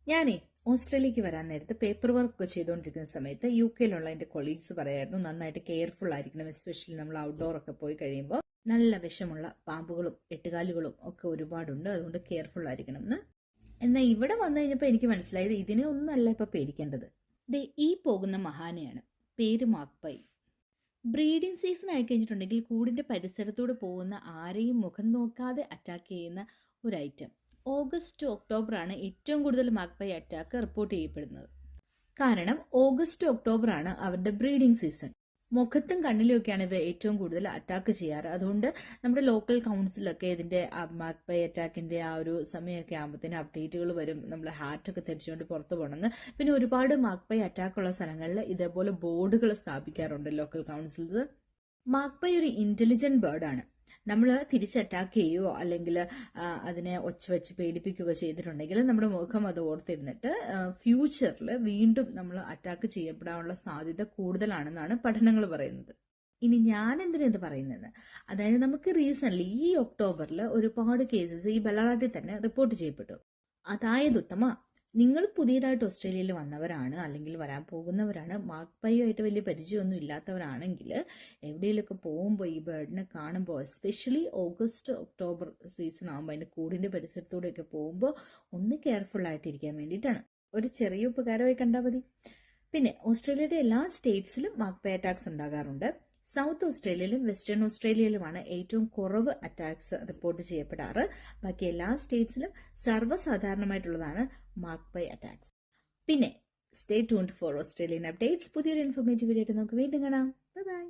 ഞാനേ ഓസ്ട്രേലിയക്ക് വരാൻ നേരത്ത് പേപ്പർ വർക്ക് ഒക്കെ ചെയ്തുകൊണ്ടിരിക്കുന്ന സമയത്ത് UK-യിലുള്ള എൻ്റെ കൊളീഗ്സ് പറയായിരുന്നു നന്നായിട്ട് കെയർഫുൾ ആയിരിക്കണം, എസ്പെഷ്യലി നമ്മൾ ഔട്ട്ഡോർ ഒക്കെ പോയി കഴിയുമ്പോൾ നല്ല വിഷമുള്ള പാമ്പുകളും എട്ടുകാലുകളും ഒക്കെ ഒരുപാടുണ്ട്, അതുകൊണ്ട് കെയർഫുൾ ആയിരിക്കണം എന്ന്. എന്നാൽ ഇവിടെ വന്നു കഴിഞ്ഞപ്പോൾ എനിക്ക് മനസ്സിലായത് ഇതിനെ ഒന്നല്ല ഇപ്പൊ പേടിക്കേണ്ടത്. ഈ പോകുന്ന മഹാനയാണ്, പേര് മാക്പൈ. ബ്രീഡിംഗ് സീസൺ ആയി കഴിഞ്ഞിട്ടുണ്ടെങ്കിൽ കൂടിന്റെ പരിസരത്തൂടെ പോകുന്ന ആരെയും മുഖം നോക്കാതെ അറ്റാക്ക് ചെയ്യുന്ന ഒരു ഐറ്റം. ഓഗസ്റ്റ് ഒക്ടോബർ ആണ് ഏറ്റവും കൂടുതൽ മാക്പൈ അറ്റാക്ക് റിപ്പോർട്ട് ചെയ്യപ്പെടുന്നത്. കാരണം ഓഗസ്റ്റ് ഒക്ടോബർ ആണ് അവരുടെ ബ്രീഡിംഗ് സീസൺ. മുഖത്തും കണ്ണിലും ഒക്കെയാണ് ഇവ ഏറ്റവും കൂടുതൽ അറ്റാക്ക് ചെയ്യാറ്. അതുകൊണ്ട് നമ്മുടെ ലോക്കൽ കൗൺസിലൊക്കെ ഇതിന്റെ മാക്പൈ അറ്റാക്കിന്റെ ആ ഒരു സമയമൊക്കെ ആകുമ്പോഴത്തേന് അപ്ഡേറ്റുകൾ വരും, നമ്മൾ ഹാറ്റൊക്കെ ധരിച്ചുകൊണ്ട് പുറത്തു പോകണമെന്ന്. പിന്നെ ഒരുപാട് മാക്പൈ അറ്റാക്കുള്ള സ്ഥലങ്ങളിൽ ഇതേപോലെ ബോർഡുകൾ സ്ഥാപിക്കാറുണ്ട് ലോക്കൽ കൗൺസിൽസ്. മാക്പൈ ഒരു ഇന്റലിജന്റ് ബേർഡാണ്. നമ്മൾ തിരിച്ച് അറ്റാക്ക് ചെയ്യുകയോ അല്ലെങ്കിൽ അതിനെ ഒച്ച വെച്ച് പേടിപ്പിക്കുകയോ ചെയ്തിട്ടുണ്ടെങ്കിൽ നമ്മുടെ മുഖം അത് ഓർത്തിരുന്നിട്ട് ഫ്യൂച്ചറിൽ വീണ്ടും നമ്മൾ അറ്റാക്ക് ചെയ്യപ്പെടാനുള്ള സാധ്യത കൂടുതലാണെന്നാണ് പഠനങ്ങൾ പറയുന്നത്. ഇനി ഞാൻ എന്തിനാ ഇത് പറയുന്നത്, അതായത് നമുക്ക് റീസെന്റ് ഈ ഒക്ടോബറിൽ ഒരുപാട് കേസസ് ഈ ബലാറാട്ടിൽ തന്നെ റിപ്പോർട്ട് ചെയ്യപ്പെട്ടു. അതായത് ഉത്തമ, നിങ്ങൾ പുതിയതായിട്ട് ഓസ്ട്രേലിയയിൽ വന്നവരാണ് അല്ലെങ്കിൽ വരാൻ പോകുന്നവരാണ്, മാക്പൈയുമായിട്ട് വലിയ പരിചയമൊന്നും ഇല്ലാത്തവരാണെങ്കിൽ എവിടെയെങ്കിലുമൊക്കെ പോകുമ്പോൾ ഈ ബേർഡിനെ കാണുമ്പോൾ, എസ്പെഷ്യലി ഓഗസ്റ്റ് ഒക്ടോബർ സീസൺ ആകുമ്പോൾ അതിൻ്റെ കൂടിൻ്റെ പരിസരത്തൂടെയൊക്കെ പോകുമ്പോൾ ഒന്ന് കെയർഫുൾ ആയിട്ടിരിക്കാൻ വേണ്ടിയിട്ടാണ്. ഒരു ചെറിയ ഉപകാരമായി കണ്ടാൽ മതി. പിന്നെ ഓസ്ട്രേലിയയുടെ എല്ലാ സ്റ്റേറ്റ്സിലും മാക്പൈ അറ്റാക്സ് ഉണ്ടാകാറുണ്ട്. സൗത്ത് ഓസ്ട്രേലിയയിലും വെസ്റ്റേൺ ഓസ്ട്രേലിയയിലുമാണ് ഏറ്റവും കുറവ് അറ്റാക്സ് റിപ്പോർട്ട് ചെയ്യപ്പെടാറ്. ബാക്കി എല്ലാ സ്റ്റേറ്റ്സിലും സർവ്വസാധാരണമായിട്ടുള്ളതാണ് മാക്പൈ അറ്റാക്സ്. പിന്നെ stay tuned four Australian updates. പുതിയൊരു ഇൻഫോർമേറ്റീവ് വീഡിയോ ആയിട്ട് നമുക്ക് വീണ്ടും കാണാം. ബൈ.